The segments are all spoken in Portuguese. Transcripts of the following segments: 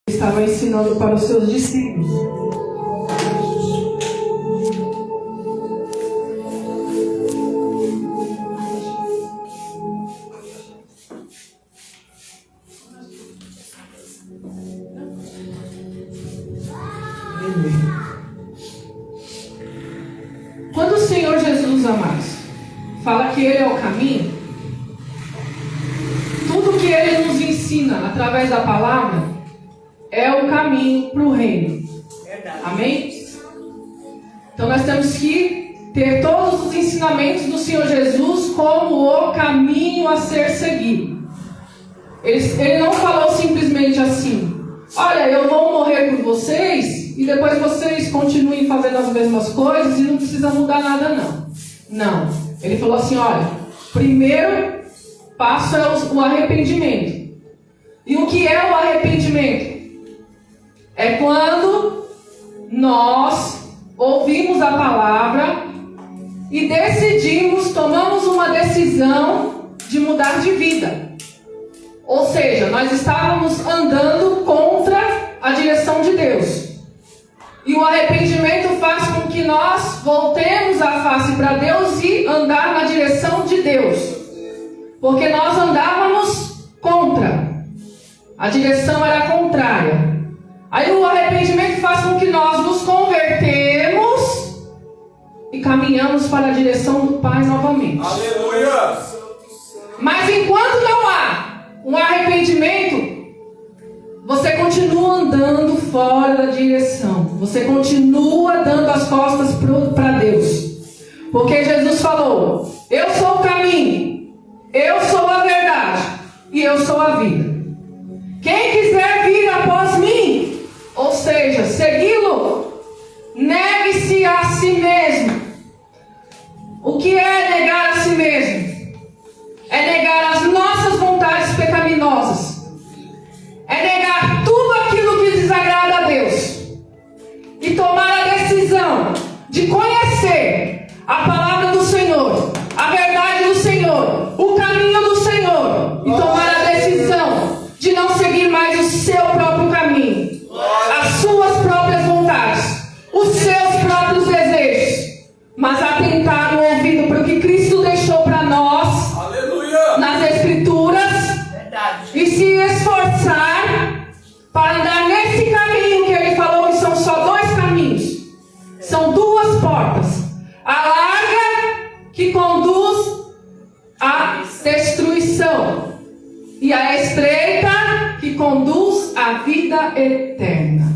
estava ensinando para os seus discípulos. Quando o Senhor Jesus, amados, fala que Ele é o caminho, tudo que Ele nos ensina através da palavra é o caminho para o reino. Amém? Então nós temos que ter todos os ensinamentos do Senhor Jesus como o caminho a ser seguido. Ele não falou simplesmente assim: olha, eu vou morrer por vocês e depois vocês continuem fazendo as mesmas coisas e não precisa mudar nada não. Não. Ele falou assim: olha, primeiro passo é o arrependimento. E o que é o arrependimento? É quando nós ouvimos a palavra e decidimos, tomamos uma decisão de mudar de vida. Ou seja, nós estávamos andando contra a direção de Deus. E o arrependimento faz com que nós voltemos a face para Deus e andar na direção de Deus. Porque nós andávamos contra. A direção era contrária. Aí o arrependimento faz com que nós nos convertemos e caminhamos para a direção do Pai novamente. Aleluia! Mas enquanto não há um arrependimento, você continua andando fora da direção. Você continua dando as costas para Deus. Porque Jesus falou: eu sou o caminho, eu sou a verdade e eu sou a vida. Quem quiser vir após mim, ou seja, segui-lo, negue-se a si mesmo. O que é negar a si mesmo? É negar as nossas vontades pecaminosas. É negar tudo aquilo que desagrada a Deus. E tomar a decisão de conhecer a palavra do Senhor, a verdade do Senhor, o caminho do Senhor. E tomar a decisão de não seguir mais o seu próprio caminho, as suas próprias vontades, os seus próprios desejos, mas atentar o ouvido para o que Cristo deixou para nós. Aleluia! Nas Escrituras. Verdade. E se esforçar para andar nesse caminho que Ele falou que são só dois caminhos. São duas portas. A larga, que conduz à destruição, e a estreita, que conduz à vida eterna.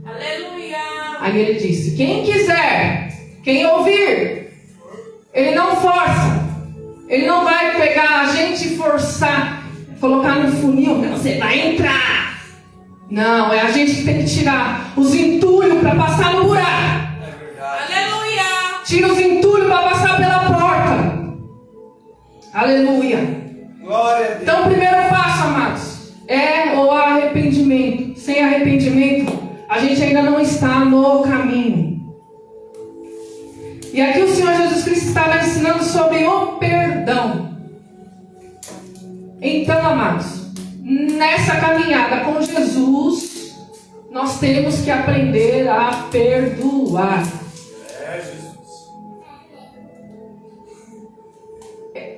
Aleluia! Aí Ele disse: quem quiser, quem ouvir, Ele não força. Ele não vai pegar a gente e forçar, colocar no funil, você vai entrar. Não, é a gente que tem que tirar os entulhos para passar no buraco. É verdade. Aleluia! Tira os entulhos para passar pela porta. Aleluia. Glória a Deus. Então o primeiro passo, amados, é o arrependimento. Sem arrependimento, a gente ainda não está no caminho. E aqui o Senhor Jesus Cristo estava ensinando sobre o perdão. Então, amados, nessa caminhada com Jesus, nós temos que aprender a perdoar. É, Jesus.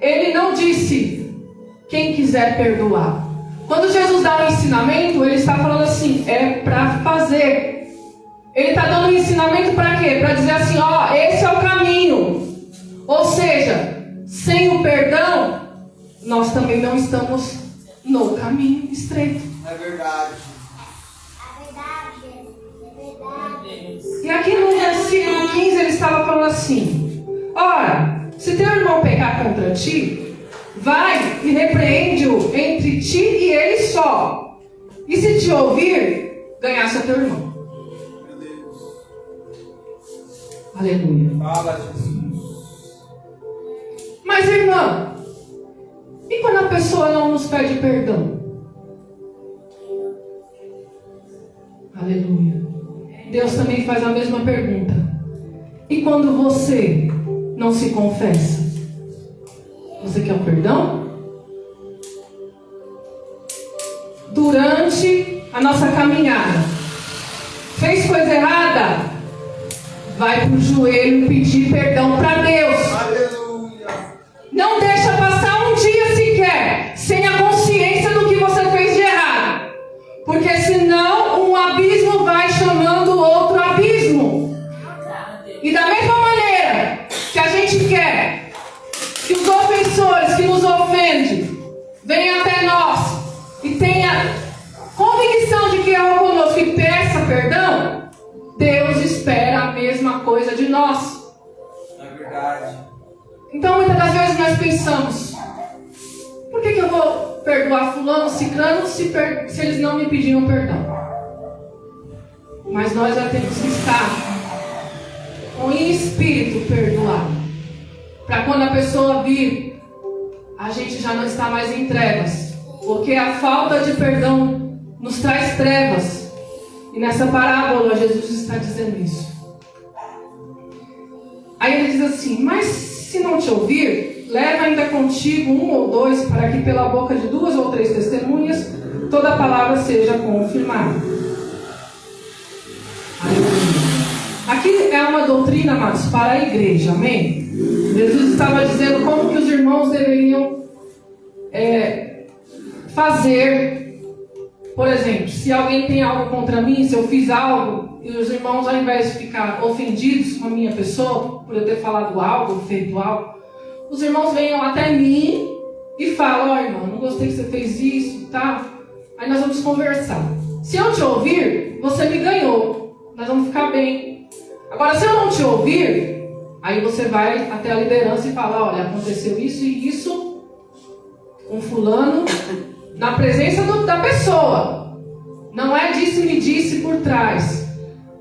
Ele não disse quem quiser perdoar. Quando Jesus dá um ensinamento, Ele está falando assim, é para fazer. Ele está dando um ensinamento para quê? Para dizer assim, ó, esse é o caminho. Ou seja, sem o perdão, nós também não estamos no caminho estreito. É verdade. E aqui no versículo 15 ele estava falando assim: ora, se teu irmão pecar contra ti, vai e repreende-o entre ti e ele só. E se te ouvir, ganhasse a teu irmão. Aleluia. Fala, Jesus. Mas irmão, e quando a pessoa não nos pede perdão? Aleluia. Deus também faz a mesma pergunta. E quando você não se confessa? Você quer o perdão? Durante a nossa caminhada. Fez coisa errada? Vai para o joelho pedir perdão para Deus. Aleluia. Não deixa passar um dia sequer sem a consciência do que você fez de errado. Porque senão um abismo vai chamando outro abismo. E da mesma maneira que a gente quer que os ofensores que nos ofendem venham até nós e tenha convicção de que errou conosco e peça perdão, Deus espera a mesma coisa de nós. É verdade. Então muitas das vezes nós pensamos: por que eu vou perdoar fulano, ciclano, se eles não me pediram perdão? Mas nós já temos que estar com espírito perdoado, para quando a pessoa vir, a gente já não está mais em trevas, porque a falta de perdão nos traz trevas. E nessa parábola Jesus está dizendo isso. Aí ele diz assim: mas se não te ouvir, leva ainda contigo 1 ou 2, para que pela boca de 2 ou 3 testemunhas toda a palavra seja confirmada. Aqui é uma doutrina, amados, para a igreja, amém? Jesus estava dizendo como que os irmãos deveriam fazer. Por exemplo, se alguém tem algo contra mim, se eu fiz algo, e os irmãos, ao invés de ficar ofendidos com a minha pessoa, por eu ter falado algo, feito algo, os irmãos venham até mim e falam: ó, irmão, não gostei que você fez isso e tal. Aí nós vamos conversar. Se eu te ouvir, você me ganhou. Nós vamos ficar bem. Agora, se eu não te ouvir, aí você vai até a liderança e fala: olha, aconteceu isso e isso com fulano, na presença da pessoa. Não é disse-me disse por trás.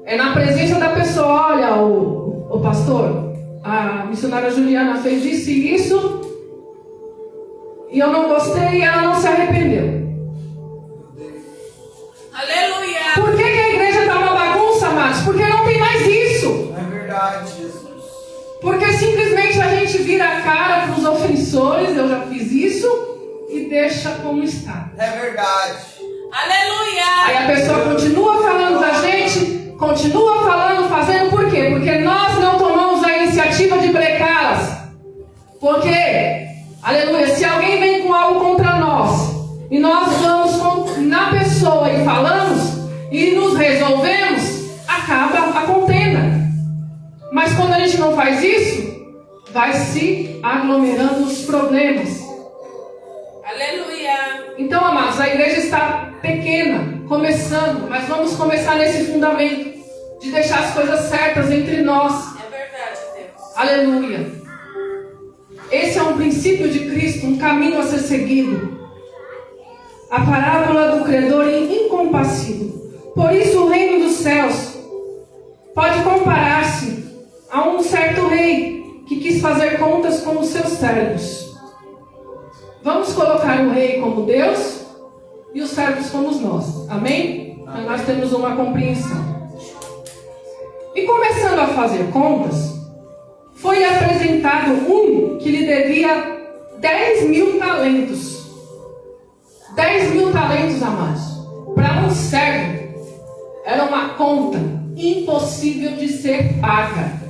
É na presença da pessoa. Olha, o pastor, a missionária Juliana fez isso e isso, e eu não gostei e ela não se arrependeu. Aleluia! Por que a igreja está uma bagunça, amados? Porque não tem mais isso. É verdade, Jesus. Porque simplesmente a gente vira a cara para os ofensores, eu já fiz isso, e deixa como está. É verdade. Aleluia! Aí a pessoa continua falando da gente, continua falando, fazendo, por quê? Porque nós não tomamos a iniciativa de brecá-las. Porque, aleluia, se alguém vem com algo contra nós, e nós vamos na pessoa e falamos, e nos resolvemos, acaba a contenda. Mas quando a gente não faz isso, vai se aglomerando os problemas. Aleluia! Então, amados, a igreja está pequena, começando, mas vamos começar nesse fundamento de deixar as coisas certas entre nós. É verdade, Deus. Aleluia! Esse é um princípio de Cristo, um caminho a ser seguido. A parábola do credor incompassível. Por isso o reino dos céus pode comparar-se a um certo rei que quis fazer contas com os seus servos. Vamos colocar o rei como Deus e os servos como nós. Amém? Então nós temos uma compreensão. E começando a fazer contas, foi apresentado um que lhe devia 10.000 talentos. 10.000 talentos, amados. Para um servo, era uma conta impossível de ser paga.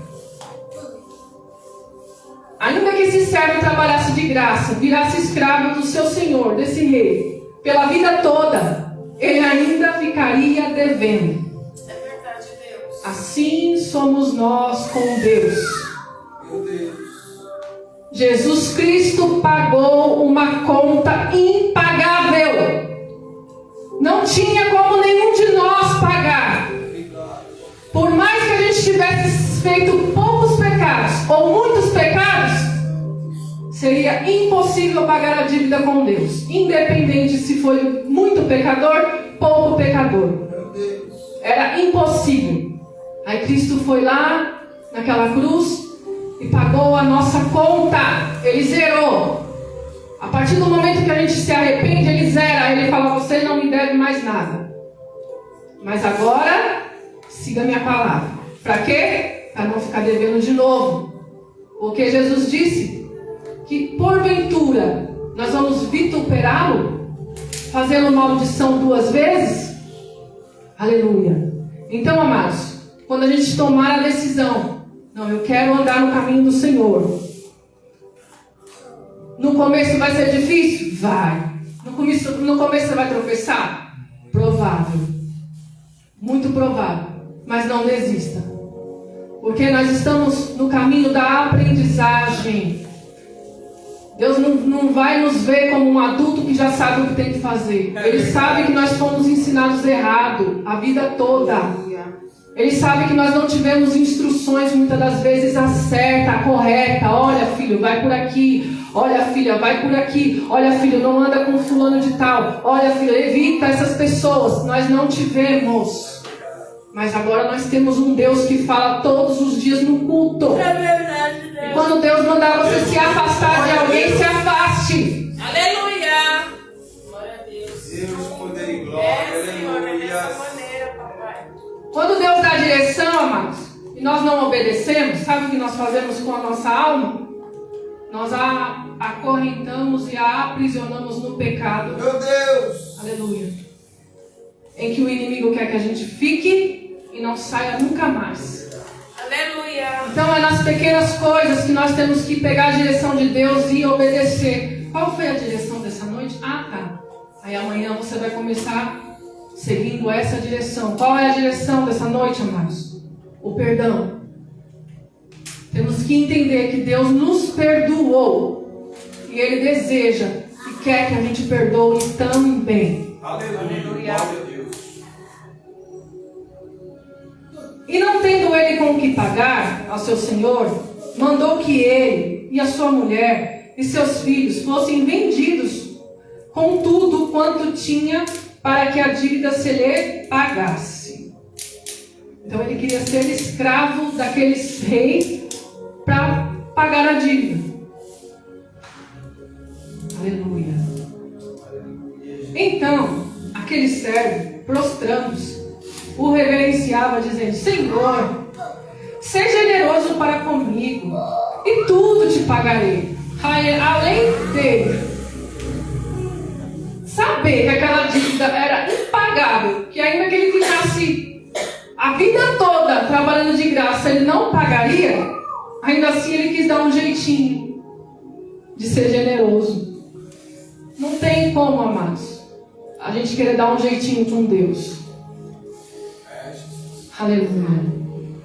Ainda que esse servo trabalhasse de graça, virasse escravo do seu senhor, desse rei, pela vida toda, ele ainda ficaria devendo. É verdade, Deus. Assim somos nós com Deus. Meu Deus. Jesus Cristo pagou uma conta impagável. Não tinha como nenhum de nós pagar. Por mais que a gente tivesse feito poucos pecados ou muitos pecados, seria impossível pagar a dívida com Deus, independente se foi muito pecador, pouco pecador. Meu Deus. Era impossível. Aí Cristo foi lá naquela cruz e pagou a nossa conta. Ele zerou. A partir do momento que a gente se arrepende, ele zera. Ele fala: você não me deve mais nada. Mas agora, siga a minha palavra. Para quê? Para não ficar devendo de novo. Porque Jesus disse que porventura nós vamos vituperá-lo, fazendo maldição 2 vezes. Aleluia. Então, amados, quando a gente tomar a decisão, não, eu quero andar no caminho do Senhor. No começo vai ser difícil? Vai. No começo você vai tropeçar? Provável. Muito provável. Mas não desista. Porque nós estamos no caminho da aprendizagem. Deus não vai nos ver como um adulto que já sabe o que tem que fazer. Ele sabe que nós fomos ensinados errado a vida toda. Ele sabe que nós não tivemos instruções muitas das vezes a certa, a correta. Olha, filho, vai por aqui. Olha, filha, vai por aqui. Olha, filho, não anda com fulano de tal. Olha, filho, evita essas pessoas. Nós não tivemos. Mas agora nós temos um Deus que fala todos os dias no culto. É verdade, Deus. E quando Deus mandar você se afastar de alguém, se afaste. Aleluia. Glória a Deus. Deus, poder e glória. É, Senhor, é dessa Aleluia. maneira, papai. Quando Deus dá direção, amados, e nós não obedecemos, sabe o que nós fazemos com a nossa alma? Nós a acorrentamos e a aprisionamos no pecado. Meu Deus. Aleluia. Em que o inimigo quer que a gente fique e não saia nunca mais. Aleluia. Então é nas pequenas coisas que nós temos que pegar a direção de Deus e obedecer. Qual foi a direção dessa noite? Ah, tá. Aí amanhã você vai começar seguindo essa direção. Qual é a direção dessa noite, amados? O perdão. Temos que entender que Deus nos perdoou. E Ele deseja e quer que a gente perdoe também. Aleluia. Glória a Deus. E não tendo ele com o que pagar ao seu senhor, mandou que ele e a sua mulher e seus filhos fossem vendidos com tudo quanto tinha para que a dívida se lhe pagasse. Então ele queria ser escravo daqueles reis para pagar a dívida. Aleluia. Então, aquele servo, prostrando-se, o reverenciava, dizendo: Senhor, seja generoso para comigo, e tudo te pagarei. Além de saber que aquela dívida era impagável, que ainda que ele ficasse a vida toda trabalhando de graça, ele não pagaria, ainda assim ele quis dar um jeitinho de ser generoso. Não tem como, amados, a gente querer dar um jeitinho com Deus. Aleluia.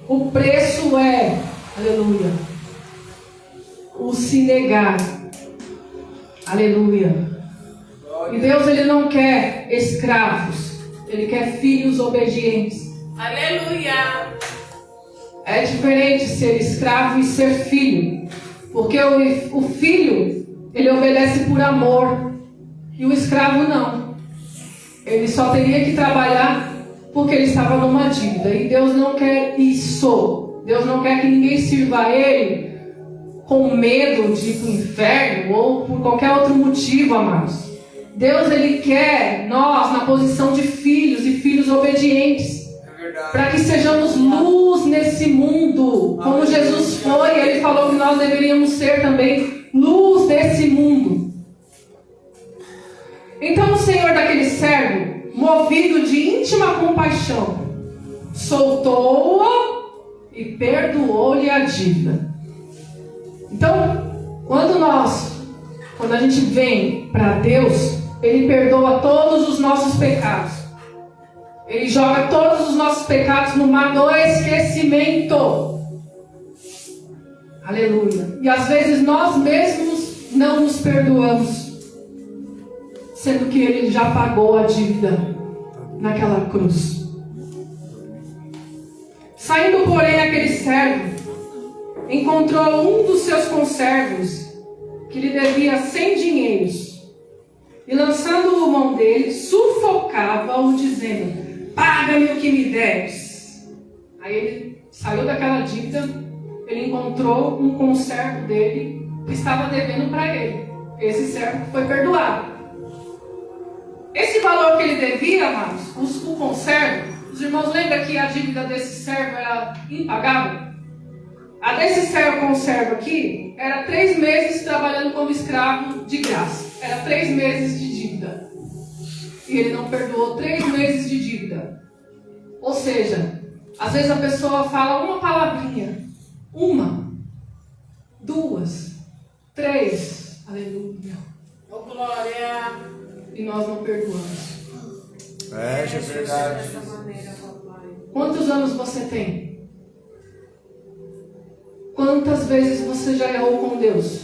O preço é, aleluia, o se negar. Aleluia. E Deus, Ele não quer escravos, Ele quer filhos obedientes. Aleluia. É diferente ser escravo e ser filho, porque o filho, ele obedece por amor, e o escravo não. Ele só teria que trabalhar porque ele estava numa dívida. E Deus não quer isso. Deus não quer que ninguém sirva a Ele com medo de ir para o inferno ou por qualquer outro motivo, amados. Deus, Ele quer nós na posição de filhos e filhos obedientes. Para que sejamos luz nesse mundo. Como Jesus foi, Ele falou que nós deveríamos ser também luz desse mundo. Então o Senhor daquele servo, movido de íntima compaixão, soltou-o e perdoou-lhe a dívida. Então, quando a gente vem para Deus, Ele perdoa todos os nossos pecados. Ele joga todos os nossos pecados no mar do esquecimento. Aleluia. E às vezes nós mesmos não nos perdoamos, sendo que Ele já pagou a dívida naquela cruz. Saindo, porém, aquele servo encontrou um dos seus conservos que lhe devia 100 dinheiros, e lançando mão dele, sufocava-o, dizendo: paga-me o que me deves. Aí ele saiu daquela dívida, ele encontrou um conservo dele que estava devendo para ele. Esse servo foi perdoado. Esse valor que ele devia, amados, o conservo, os irmãos lembram que a dívida desse servo era impagável? A desse servo conservo aqui era 3 meses trabalhando como escravo de graça. Era 3 meses de dívida. E ele não perdoou 3 meses de dívida. Ou seja, às vezes a pessoa fala uma palavrinha, uma, duas, três, aleluia, Oh, glória. e nós não perdoamos. É verdade. Dessa maneira, papai. Quantos anos você tem? Quantas vezes você já errou com Deus?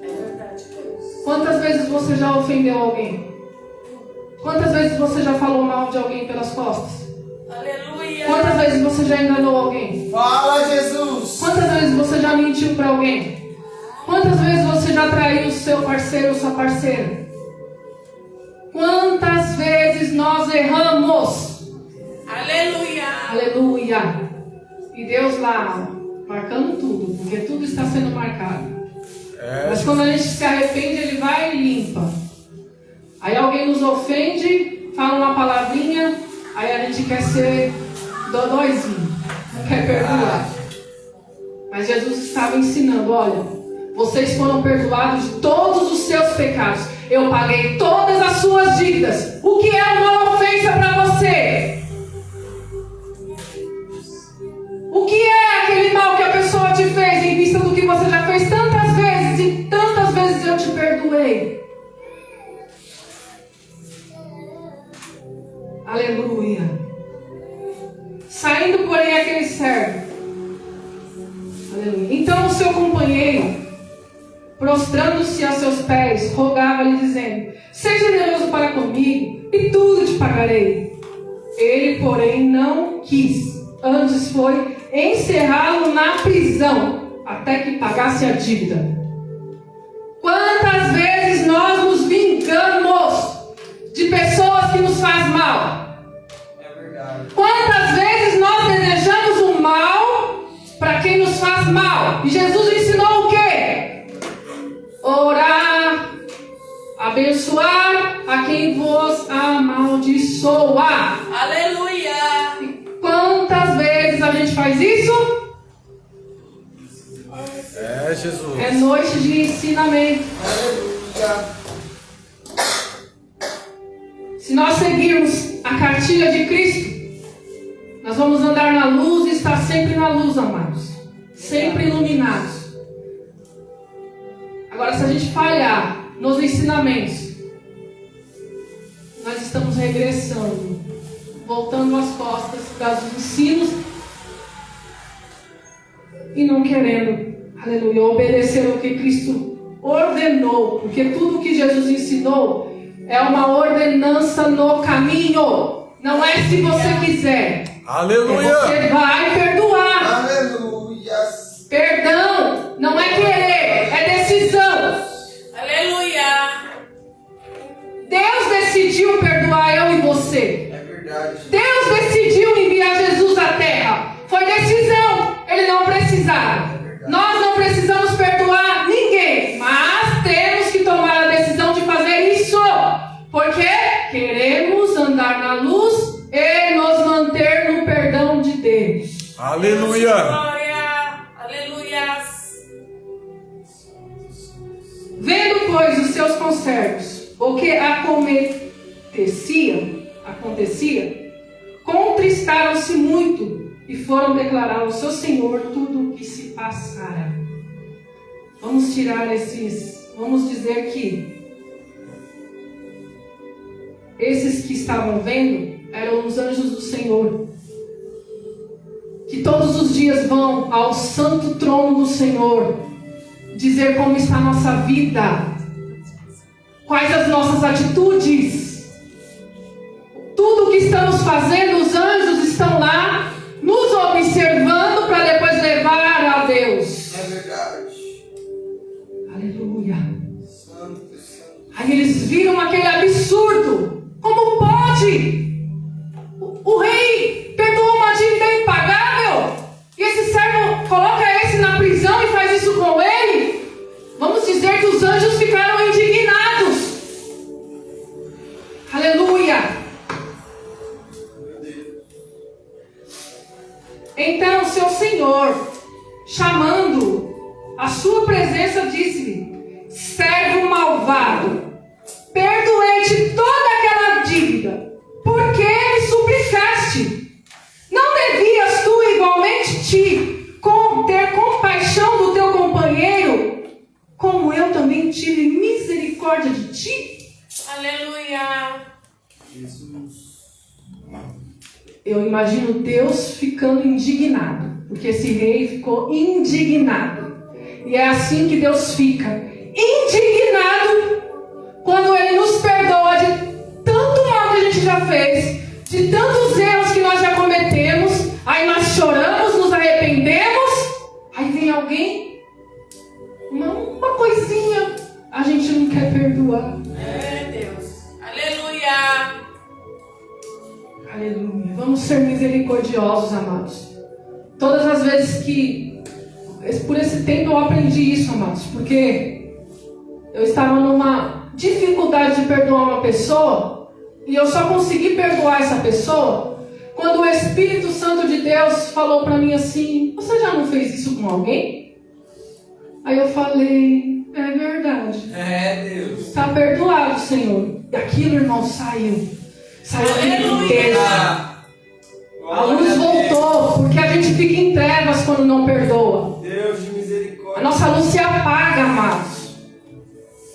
É verdade, Deus. Quantas vezes você já ofendeu alguém? Quantas vezes você já falou mal de alguém pelas costas? Aleluia. Quantas vezes você já enganou alguém? Fala, Jesus. Quantas vezes você já mentiu para alguém? Quantas vezes você já traiu o seu parceiro ou sua parceira? Quantas vezes nós erramos? Aleluia. Aleluia! E Deus lá, marcando tudo, porque tudo está sendo marcado. Mas quando a gente se arrepende, Ele vai e limpa. Aí alguém nos ofende, fala uma palavrinha, aí a gente quer ser dodóizinho, não quer perdoar. Mas Jesus estava ensinando, olha, vocês foram perdoados de todos os seus pecados. Eu paguei todas as suas dívidas. O que é uma ofensa para você? O que é aquele mal que a pessoa te fez em vista do que você já fez tantas vezes e tantas vezes eu te perdoei? Aleluia. Saindo, porém, aquele servo. Aleluia. Então o seu companheiro, prostrando-se a seus pés, rogava-lhe, dizendo: seja generoso para comigo, e tudo te pagarei. Ele, porém, não quis. Antes foi encerrá-lo na prisão, até que pagasse a dívida. Quantas vezes nós nos vingamos de pessoas que nos fazem mal? É verdade. Quantas vezes nós desejamos o mal para quem nos faz mal? E Jesus ensinou o quê? Orar, abençoar a quem vos amaldiçoa. Aleluia. E quantas vezes a gente faz isso? É, Jesus. É noite de ensinamento. Aleluia. Se nós seguirmos a cartilha de Cristo, nós vamos andar na luz e estar sempre na luz, amados. Sempre iluminados. Agora, se a gente falhar nos ensinamentos, nós estamos regressando, voltando às costas dos ensinos e não querendo, aleluia, obedecer o que Cristo ordenou, porque tudo que Jesus ensinou é uma ordenança no caminho. Não é se você quiser. Aleluia. Você vai perdoar. Aleluia. Perdão não é querer, é decisão. Aleluia. Deus decidiu perdoar eu e você. É verdade. Deus decidiu enviar Jesus à terra. Foi decisão. Ele não precisava. Nós não precisamos perdoar ninguém, mas temos que tomar a decisão de fazer isso, porque queremos andar na luz e nos manter no perdão de Deus. Aleluia. Glória. Aleluia. Vendo, pois, os seus conservos, o que acontecia, contristaram-se muito e foram declarar ao seu senhor tudo o que se passara. Vamos dizer que esses que estavam vendo eram os anjos do Senhor, que todos os dias vão ao santo trono do Senhor dizer como está a nossa vida, quais as nossas atitudes, tudo o que estamos fazendo. Os anjos estão lá nos observando para depois levar a Deus. É verdade. Aleluia. Santo, santo. Aí eles viram aquele absurdo. Como pode? O rei perdoou uma dívida impagável e esse servo coloca esse na prisão e faz isso com ele? Vamos dizer que os anjos ficaram indignados. Aleluia. Então seu senhor, chamando a sua presença, disse-lhe: servo malvado, perdoei-te toda aquela dívida, porque me suplicaste. misericórdia de ti. Aleluia. Jesus. Eu imagino Deus ficando indignado, porque esse rei ficou indignado. E é assim que Deus fica, indignado, quando Ele nos perdoa de tanto mal que a gente já fez, de tantos erros que nós já cometemos. Aí nós choramos, nos arrependemos, aí vem alguém, uma coisinha, a gente não quer perdoar. É Deus. Aleluia. Aleluia. Vamos ser misericordiosos, amados. Todas as vezes que... Por esse tempo eu aprendi isso, amados. Porque eu estava numa dificuldade de perdoar uma pessoa. E eu só consegui perdoar essa pessoa quando o Espírito Santo de Deus falou para mim assim: você já não fez isso com alguém? Aí eu falei: é verdade. É, Deus. Está perdoado, Senhor. E aquilo, irmão, saiu a limpeza. A luz voltou, porque a gente fica em trevas quando não perdoa. Deus de misericórdia. A nossa luz se apaga, amados.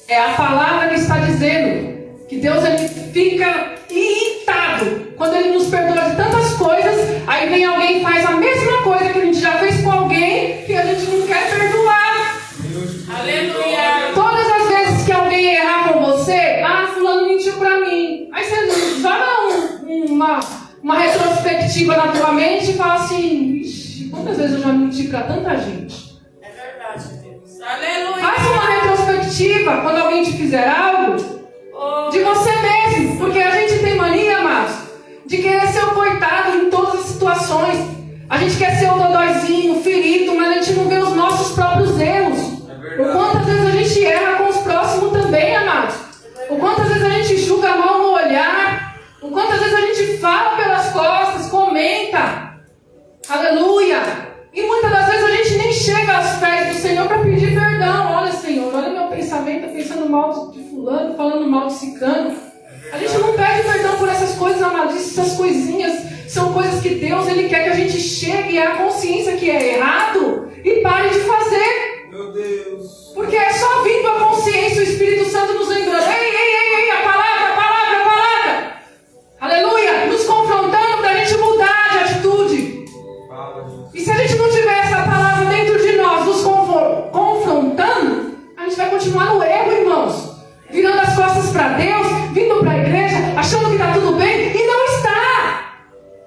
É a palavra que está dizendo que Deus, ele fica irritado quando Ele nos perdoa de tantas coisas. Aí vem alguém e faz a mesma coisa que a gente já fez com alguém que a gente não quer perdoar. Aleluia. Todas as vezes que alguém errar com você, fulano mentiu pra mim. Aí você joga uma retrospectiva na tua mente e fala assim: ixi, quantas vezes eu já menti pra tanta gente? É verdade, Deus. Aleluia. Faça uma retrospectiva quando alguém te fizer algo de você mesmo. Porque a gente tem mania, amados, de querer ser o coitado em todas as situações. A gente quer ser o dodóizinho, o ferido, mas a gente não vê os nossos próprios erros. O quantas vezes a gente erra com os próximos também, amados. O quantas vezes a gente julga mal no olhar. O quantas vezes a gente fala pelas costas, comenta. Aleluia. E muitas das vezes a gente nem chega aos pés do Senhor para pedir perdão. Olha, Senhor, olha meu pensamento, pensando mal de fulano, falando mal de ciclano. A gente não pede perdão por essas coisas, amados. Essas coisinhas são coisas que Deus, Ele quer que a gente chegue à consciência que é errado e pare de fazer. Meu Deus. Porque é só vindo a consciência, o Espírito Santo nos lembrando: ei, a palavra. Aleluia, nos confrontando para a gente mudar de atitude. E se a gente não tiver essa palavra dentro de nós, nos confrontando, a gente vai continuar no erro, irmãos. Virando as costas para Deus, vindo para a igreja, achando que está tudo bem, e não está.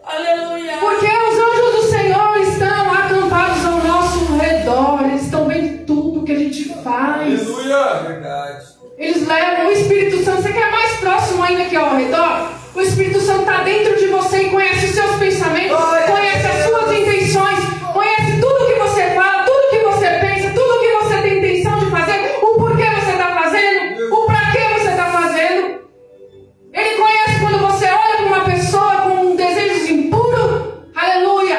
Aleluia. Porque os anjos do Senhor estão acampados ao nosso redor. Eles estão vendo tudo que a gente faz. Aleluia. Verdade. Eles levam o Espírito Santo. Você quer mais próximo ainda que ao redor? O Espírito Santo está dentro de você e conhece os seus pensamentos, conhece as suas intenções, conhece tudo que você fala, tudo que você pensa, tudo que você tem intenção de fazer, o porquê você está fazendo, o para que você está fazendo. Ele conhece quando você olha para uma pessoa com desejos impuros. Aleluia.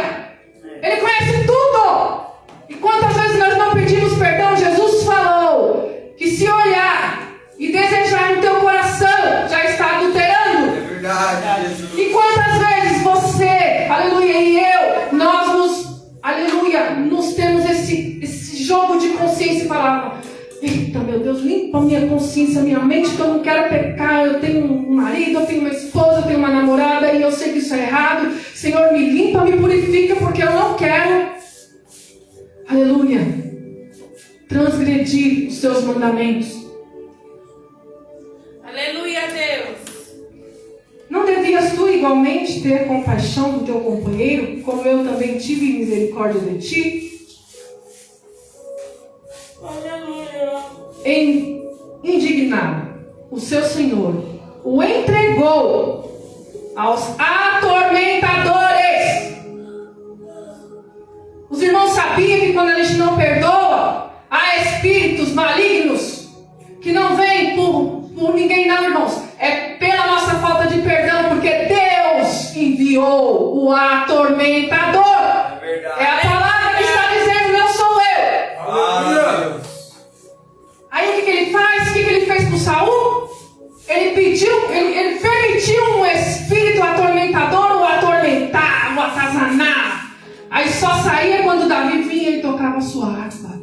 Ele conhece tudo. E quantas vezes nós não pedimos perdão? Jesus falou que se olhar e desejar no teu coração, já está adulterando. E quantas vezes você, aleluia, e eu, nós temos esse jogo de consciência e falar: eita, meu Deus, limpa a minha consciência, a minha mente, que eu não quero pecar. Eu tenho um marido, eu tenho uma esposa, eu tenho uma namorada, e eu sei que isso é errado. Senhor, me limpa, me purifica, porque eu não quero, aleluia, transgredir os seus mandamentos. Aleluia, Deus. Não devias tu igualmente ter compaixão do teu companheiro, como eu também tive misericórdia de ti? Aleluia. Indignado, o seu Senhor o entregou aos atormentadores. Os irmãos sabiam que quando a gente não perdoa, há espíritos malignos que não vêm por ninguém, não, irmãos. É pela nossa falta de perdão, porque Deus enviou o atormentador. É verdade. É a palavra que está dizendo, não sou eu. Aleluia. Aí o que ele faz? O que ele fez com Saul? Ele permitiu um espírito atormentador o atormentar, o atazanar. Aí só saía quando Davi vinha e tocava a sua harpa.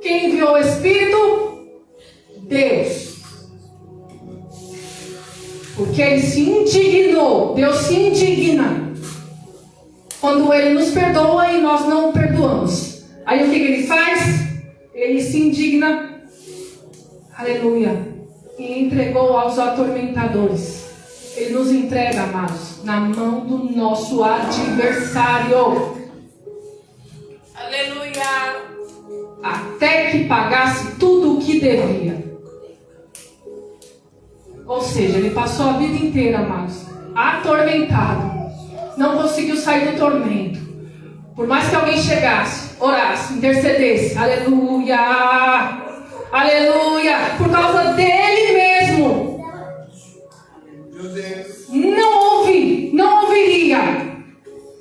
Quem enviou o espírito? Deus. Porque ele se indignou. Deus se indigna quando ele nos perdoa e nós não perdoamos. Aí o que ele faz? Ele se indigna, aleluia, e entregou aos atormentadores. Ele nos entrega, amados, na mão do nosso adversário. Aleluia. Até que pagasse tudo o que devia. Ou seja, ele passou a vida inteira, amados, atormentado. Não conseguiu sair do tormento. Por mais que alguém chegasse, orasse, intercedesse, aleluia, aleluia, por causa dele mesmo, Meu Deus. não ouviria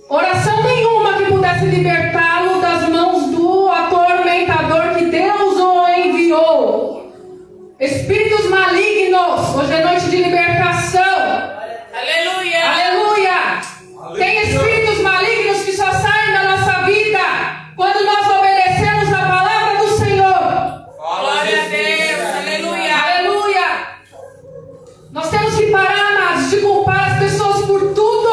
oração nenhuma que pudesse libertá-lo das mãos do atormentador que Deus o enviou. Espíritos malignos, hoje é noite de libertação. Aleluia. Aleluia. Tem espíritos malignos que só saem da nossa vida quando nós obedecemos a palavra do Senhor. Glória a Deus. Aleluia. Aleluia. Nós temos que parar, amados, de culpar as pessoas por tudo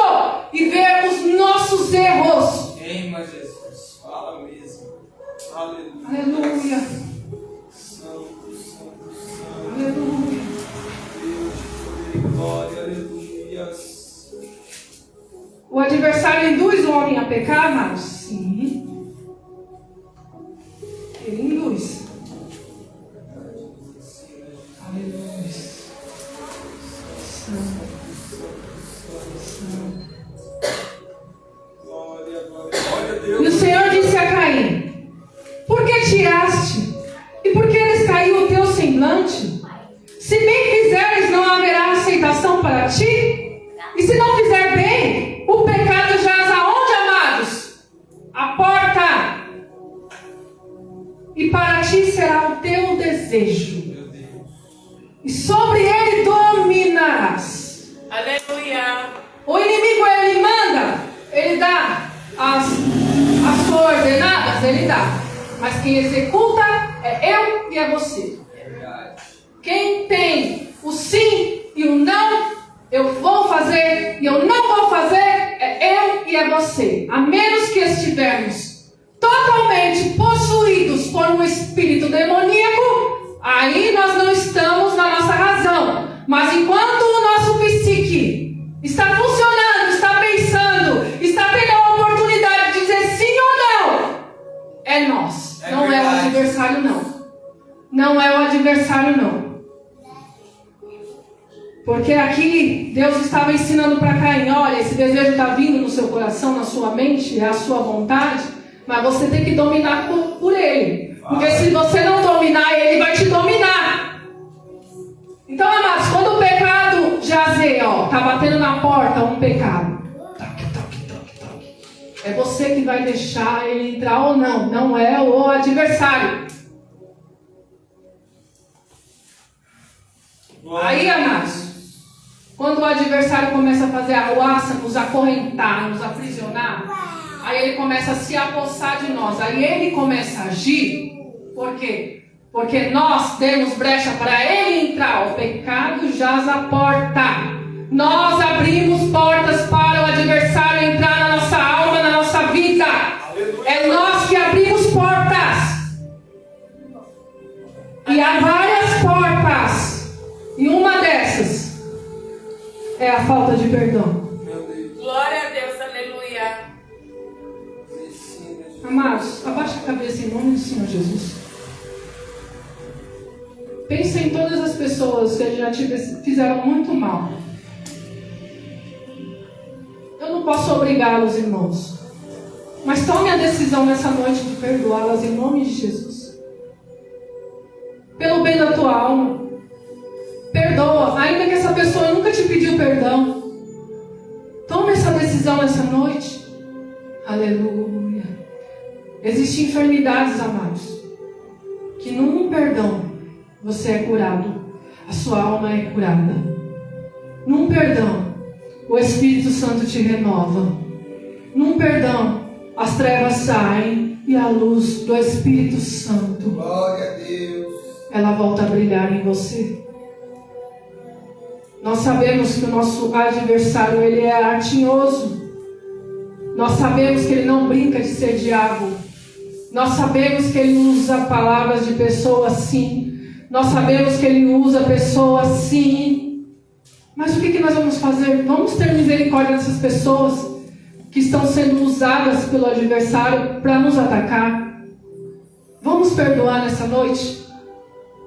e ver os nossos erros. Queima, Jesus. Fala mesmo. Aleluia. Aleluia. Santo, santo, santo. Aleluia. Deus de poder e glória. Aleluia. O adversário induz o homem a pecar, amados? Sim. Ele induz. Aleluia. Santo. Santo. Glória, glória. Glória a E Deus. o Senhor disse a Caim: por que tiraste? E por que descaiu o teu semblante? Se bem fizeres, não haverá aceitação para ti? E se não fizer bem, o pecado jaz aonde, amados? A porta. E para ti será o teu desejo. Meu Deus. E sobre ele dominarás. Aleluia. O inimigo, ele manda, ele dá as coordenadas, ele dá. Mas quem executa é eu e é você. Verdade. Quem tem o sim e o não, eu vou fazer e eu não vou fazer, é eu e é você. A menos que estivermos totalmente possuídos por um espírito demoníaco, aí nós não estamos na nossa razão. Mas enquanto o nosso psique está funcionando, está pensando, está tendo a oportunidade de dizer sim ou não, é nós. É Não é o verdade. adversário, não. Não é o adversário, não. Porque aqui Deus estava ensinando para Caim: olha, esse desejo está vindo no seu coração, na sua mente, é a sua vontade, mas você tem que dominar por ele. Porque se você não dominar, ele vai te dominar. Então, amados, quando o pecado jazeia, está batendo na porta um pecado, toque, toque, toque, toque, é você que vai deixar ele entrar ou não, não é o adversário. Aí, amados, quando o adversário começa a fazer arruaça, nos acorrentar, nos aprisionar, aí ele começa a se apossar de nós. Aí ele começa a agir. Por quê? Porque nós demos brecha para ele entrar. O pecado jaz a porta. Nós abrimos portas para o adversário entrar na nossa alma, na nossa vida. É nós que abrimos portas. E há várias portas. E uma dessas é a falta de perdão. Meu Deus. Glória a Deus. Aleluia. Ensina, Jesus. Amados, abaixa a cabeça em nome do Senhor Jesus. Pense em todas as pessoas que já te fizeram muito mal. Eu não posso obrigá-los, irmãos. Mas tome a decisão nessa noite de perdoá-las em nome de Jesus. Pelo bem da tua alma. Perdoa, ainda que essa pessoa nunca te pediu perdão. Tome essa decisão nessa noite. Aleluia. Existem enfermidades, amados, que num perdão você é curado. A sua alma é curada. Num perdão, o Espírito Santo te renova. Num perdão, as trevas saem e a luz do Espírito Santo, Glória a Deus. ela volta a brilhar em você. Nós sabemos que o nosso adversário, ele é artinhoso. Nós sabemos que ele não brinca de ser diabo. Nós sabemos que ele usa palavras de pessoas, sim. Nós sabemos que ele usa pessoas, sim. Mas o que nós vamos fazer? Vamos ter misericórdia dessas pessoas que estão sendo usadas pelo adversário para nos atacar. Vamos perdoar nessa noite?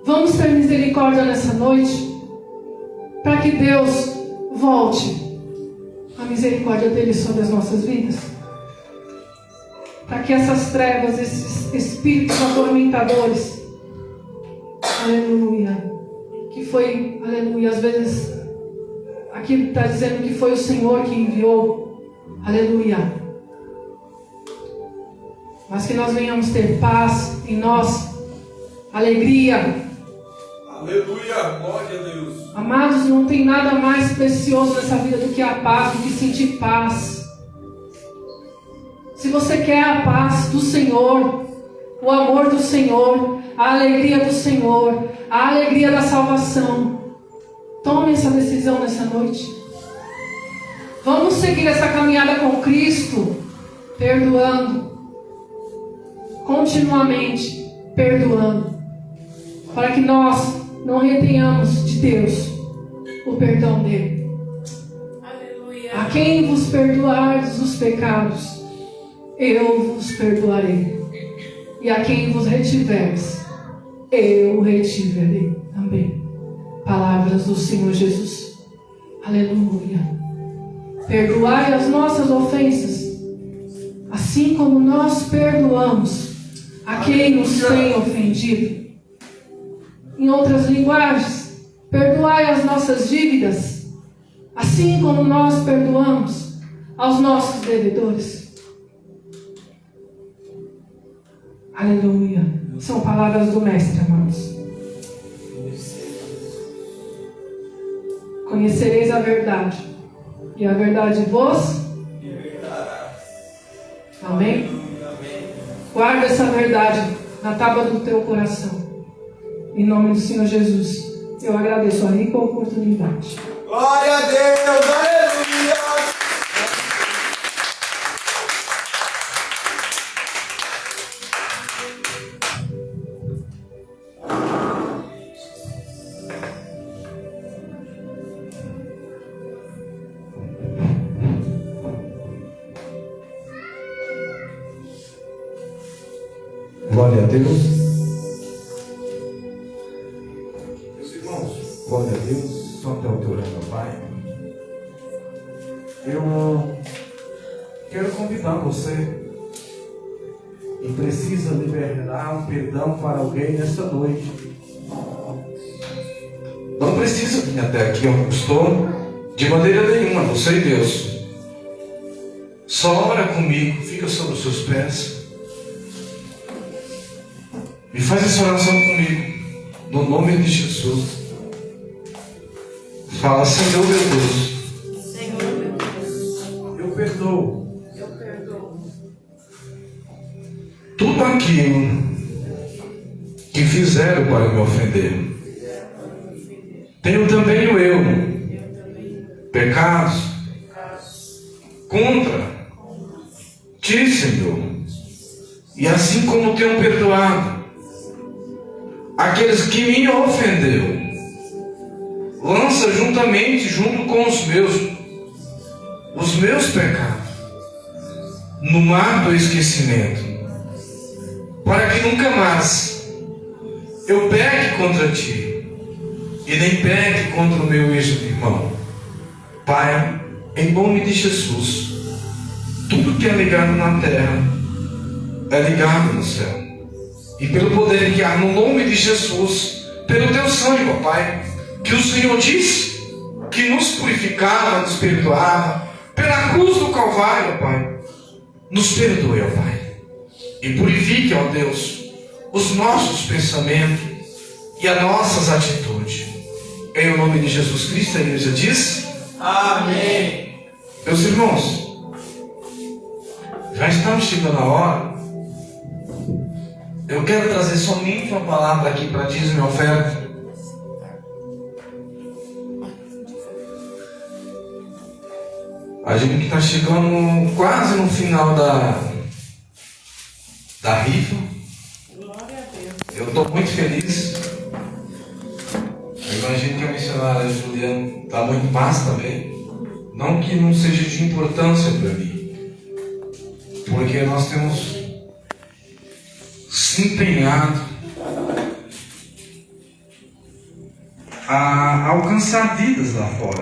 Vamos ter misericórdia nessa noite? Para que Deus volte a misericórdia dele sobre as nossas vidas. Para que essas trevas, esses espíritos atormentadores, aleluia, que foi, aleluia, às vezes, aqui está dizendo que foi o Senhor que enviou, aleluia, mas que nós venhamos ter paz em nós, alegria. Aleluia, glória a Deus. Amados, não tem nada mais precioso nessa vida do que a paz, do que sentir paz. Se você quer a paz do Senhor, o amor do Senhor, a alegria do Senhor, a alegria da salvação, tome essa decisão nessa noite. Vamos seguir essa caminhada com Cristo, perdoando, continuamente perdoando, para que nós não retenhamos de Deus o perdão dele. Aleluia. A quem vos perdoardes os pecados, eu vos perdoarei. E a quem vos retiverdes, eu retiverei também. Palavras do Senhor Jesus. Aleluia. Perdoai as nossas ofensas, assim como nós perdoamos a quem nos tem ofendido. Em outras linguagens, perdoai as nossas dívidas, assim como nós perdoamos aos nossos devedores. Aleluia. São palavras do Mestre, amados. Conhecereis a verdade, e a verdade vos libertará. Amém? Amém. Guarda essa verdade na tábua do teu coração. Em nome do Senhor Jesus, eu agradeço a rica oportunidade. Glória a Deus, aleluia. Glória a Deus. Meus irmãos, glória a Deus. Só até o teu reino, Pai. Eu quero convidar você e precisa liberar um perdão para alguém nesta noite. Não precisa vir até aqui onde eu estou, de maneira nenhuma, você e Deus. Só ora comigo, fica sobre os seus pés. E faz essa oração comigo, no nome de Jesus. Fala, Senhor meu Deus. Senhor meu Deus. Eu perdoo Eu perdoo tudo aquilo que fizeram para me ofender. Tenho também o eu, pecados contra ti, Senhor. E assim como tenho perdoado aqueles que me ofenderam, lança juntamente, junto com os meus pecados, no mar do esquecimento, para que nunca mais eu peque contra ti, e nem peque contra o meu irmão. Pai, em nome de Jesus, tudo que é ligado na terra é ligado no céu. E pelo poder que há no nome de Jesus, pelo teu sangue, ó Pai, que o Senhor disse que nos purificava, nos perdoava, pela cruz do Calvário, ó Pai, nos perdoe, ó Pai, e purifique, ó Deus, os nossos pensamentos e as nossas atitudes. Em nome de Jesus Cristo, a igreja diz: Amém. Meus irmãos, já estamos chegando a hora. Eu quero trazer somente uma palavra aqui para dízimo e oferta. A gente está chegando quase no final da rifa. Glória a Deus. Eu estou muito feliz. Eu imagino que a missionária Juliana está muito massa também. Não que não seja de importância para mim, porque nós temos se empenhado a alcançar vidas lá fora.